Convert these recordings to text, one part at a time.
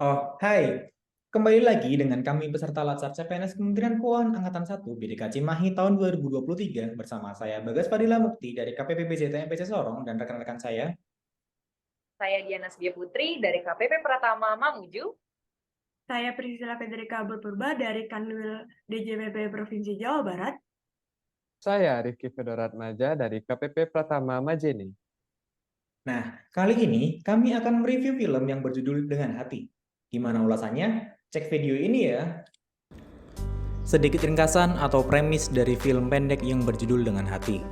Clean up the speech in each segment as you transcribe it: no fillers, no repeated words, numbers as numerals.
Oh, hai. Kembali lagi dengan kami peserta Latsar CPNS Kementerian Keuangan Angkatan 1 BDK Cimahi tahun 2023 bersama saya Bagas Fadila Mukti dari KPP BJT MPC Sorong dan rekan-rekan saya. Saya Diana Sedia Putri dari KPP Pratama Mamuju. Saya Priscilla Federica Berpurba dari Kanwil DJPP Provinsi Jawa Barat. Saya Rifki Fedoratmaja dari KPP Pratama Majene. Nah, kali ini kami akan mereview film yang berjudul Dengan Hati. Gimana ulasannya? Cek video ini ya. Sedikit ringkasan atau premis dari film pendek yang berjudul Dengan Hati.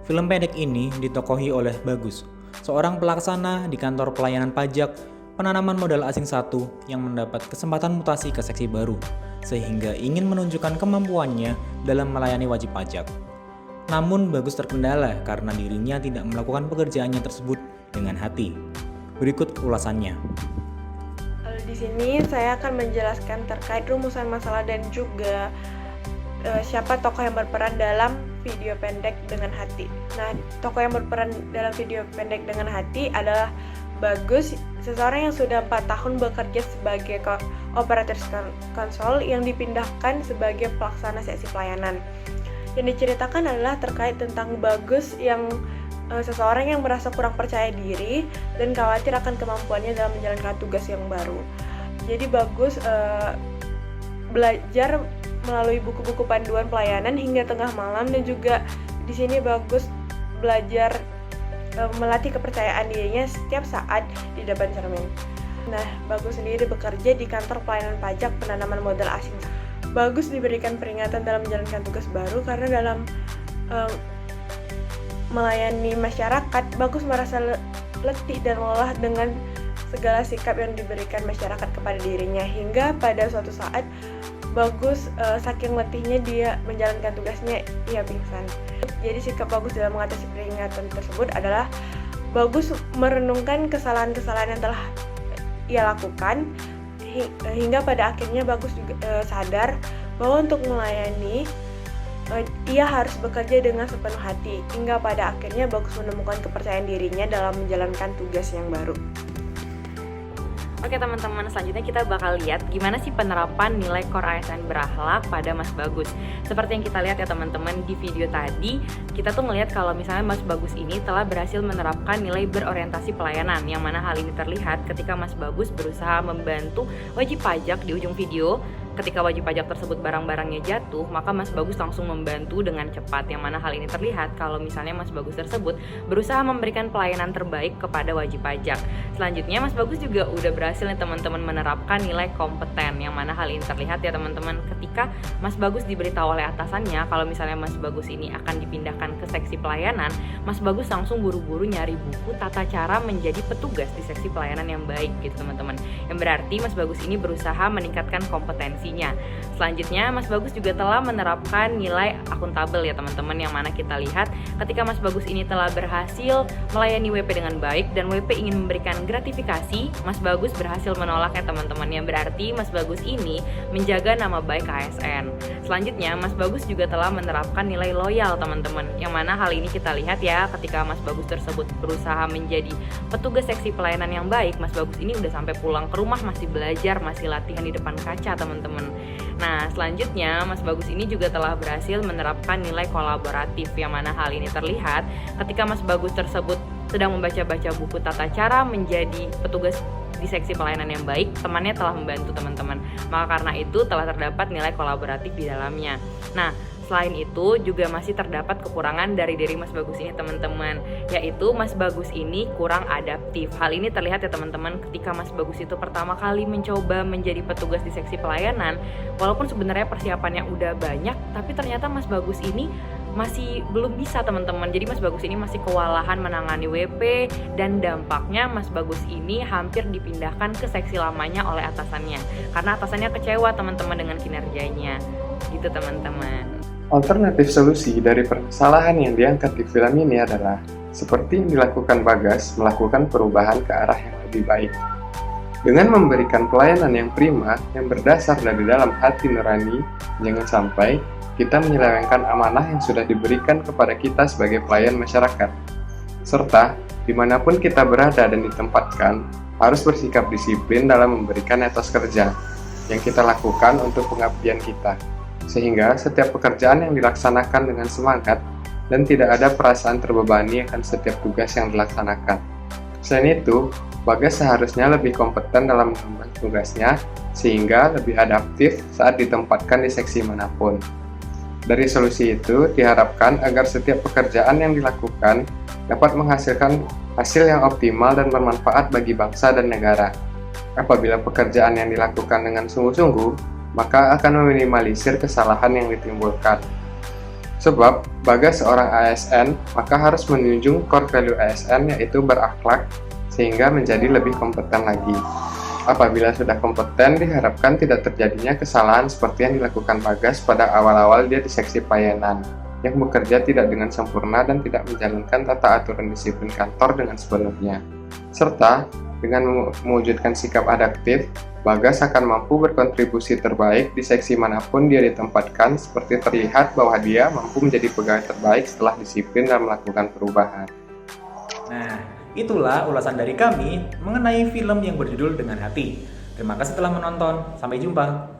Film pendek ini ditokohi oleh Bagus, seorang pelaksana di kantor pelayanan pajak penanaman modal asing 1 yang mendapat kesempatan mutasi ke seksi baru, sehingga ingin menunjukkan kemampuannya dalam melayani wajib pajak. Namun Bagus terkendala karena dirinya tidak melakukan pekerjaannya tersebut dengan hati. Berikut ulasannya. Di sini saya akan menjelaskan terkait rumusan masalah dan juga siapa tokoh yang berperan dalam video pendek Dengan Hati. Nah, tokoh yang berperan dalam video pendek Dengan Hati adalah Bagus, seseorang yang sudah 4 tahun bekerja sebagai operator konsol yang dipindahkan sebagai pelaksana seksi pelayanan. Yang diceritakan adalah terkait tentang Bagus yang seseorang yang merasa kurang percaya diri dan khawatir akan kemampuannya dalam menjalankan tugas yang baru. Jadi Bagus belajar melalui buku-buku panduan pelayanan hingga tengah malam, dan juga di sini Bagus belajar melatih kepercayaan dirinya setiap saat di depan cermin. Nah, Bagus sendiri bekerja di kantor pelayanan pajak penanaman modal asing. Bagus diberikan peringatan dalam menjalankan tugas baru karena dalam melayani masyarakat, Bagus merasa letih dan lelah dengan segala sikap yang diberikan masyarakat kepada dirinya, hingga pada suatu saat Bagus saking letihnya dia menjalankan tugasnya, ia pingsan. Jadi sikap Bagus dalam mengatasi peringatan tersebut adalah Bagus merenungkan kesalahan-kesalahan yang telah ia lakukan, hingga pada akhirnya Bagus juga sadar bahwa untuk melayani ia harus bekerja dengan sepenuh hati, hingga pada akhirnya Bagus menemukan kepercayaan dirinya dalam menjalankan tugas yang baru. Oke teman-teman, selanjutnya kita bakal lihat gimana sih penerapan nilai core ASN berakhlak pada Mas Bagus. Seperti yang kita lihat ya teman-teman di video tadi, kita tuh melihat kalau misalnya Mas Bagus ini telah berhasil menerapkan nilai berorientasi pelayanan, yang mana hal ini terlihat ketika Mas Bagus berusaha membantu wajib pajak di ujung video. Ketika wajib pajak tersebut barang-barangnya jatuh, maka Mas Bagus langsung membantu dengan cepat, yang mana hal ini terlihat kalau misalnya Mas Bagus tersebut berusaha memberikan pelayanan terbaik kepada wajib pajak. Selanjutnya Mas Bagus juga udah berhasil nih teman-teman menerapkan nilai kompeten, yang mana hal ini terlihat ya teman-teman ketika Mas Bagus diberitahu oleh atasannya kalau misalnya Mas Bagus ini akan dipindahkan ke seksi pelayanan, Mas Bagus langsung buru-buru nyari buku tata cara menjadi petugas di seksi pelayanan yang baik gitu teman-teman. Yang berarti Mas Bagus ini berusaha meningkatkan kompetensinya. Selanjutnya Mas Bagus juga telah menerapkan nilai akuntabel ya teman-teman, yang mana kita lihat ketika Mas Bagus ini telah berhasil melayani WP dengan baik dan WP ingin memberikan gratifikasi, Mas Bagus berhasil menolak ya teman-teman, yang berarti Mas Bagus ini menjaga nama baik ASN. Selanjutnya Mas Bagus juga telah menerapkan nilai loyal teman-teman, yang mana hal ini kita lihat ya ketika Mas Bagus tersebut berusaha menjadi petugas seksi pelayanan yang baik, Mas Bagus ini udah sampai pulang ke rumah masih belajar, masih latihan di depan kaca teman-teman. Nah, selanjutnya Mas Bagus ini juga telah berhasil menerapkan nilai kolaboratif, yang mana hal ini terlihat ketika Mas Bagus tersebut sedang membaca-baca buku tata cara menjadi petugas di seksi pelayanan yang baik, temannya telah membantu teman-teman. Maka karena itu telah terdapat nilai kolaboratif di dalamnya. Nah, selain itu juga masih terdapat kekurangan dari diri Mas Bagus ini teman-teman, yaitu Mas Bagus ini kurang adaptif. Hal ini terlihat ya teman-teman ketika Mas Bagus itu pertama kali mencoba menjadi petugas di seksi pelayanan. Walaupun sebenarnya persiapannya udah banyak, tapi ternyata Mas Bagus ini masih belum bisa teman-teman. Jadi Mas Bagus ini masih kewalahan menangani WP, dan dampaknya Mas Bagus ini hampir dipindahkan ke seksi lamanya oleh atasannya karena atasannya kecewa teman-teman dengan kinerjanya. Gitu teman-teman. Alternatif solusi dari permasalahan yang diangkat di film ini adalah seperti yang dilakukan Bagas, melakukan perubahan ke arah yang lebih baik. Dengan memberikan pelayanan yang prima, yang berdasar dari dalam hati nurani, jangan sampai kita menyelewengkan amanah yang sudah diberikan kepada kita sebagai pelayan masyarakat. Serta Dimanapun kita berada dan ditempatkan, harus bersikap disiplin dalam memberikan etos kerja yang kita lakukan untuk pengabdian kita, sehingga setiap pekerjaan yang dilaksanakan dengan semangat dan tidak ada perasaan terbebani akan setiap tugas yang dilaksanakan. Selain itu, Bagas seharusnya lebih kompeten dalam mengemban tugasnya, sehingga lebih adaptif saat ditempatkan di seksi manapun. Dari solusi itu, diharapkan agar setiap pekerjaan yang dilakukan dapat menghasilkan hasil yang optimal dan bermanfaat bagi bangsa dan negara. Apabila pekerjaan yang dilakukan dengan sungguh-sungguh, maka akan meminimalisir kesalahan yang ditimbulkan. Sebab, Bagas seorang ASN, maka harus menunjung core value ASN, yaitu berakhlak, sehingga menjadi lebih kompeten lagi. Apabila sudah kompeten, diharapkan tidak terjadinya kesalahan seperti yang dilakukan Bagas pada awal-awal dia di seksi pelayanan, yang bekerja tidak dengan sempurna dan tidak menjalankan tata aturan disiplin kantor dengan sepenuhnya. Serta, dengan mewujudkan sikap adaptif, Bagas akan mampu berkontribusi terbaik di seksi manapun dia ditempatkan, seperti terlihat bahwa dia mampu menjadi pegawai terbaik setelah disiplin dan melakukan perubahan. Nah, itulah ulasan dari kami mengenai film yang berjudul Dengan Hati. Terima kasih telah menonton. Sampai jumpa.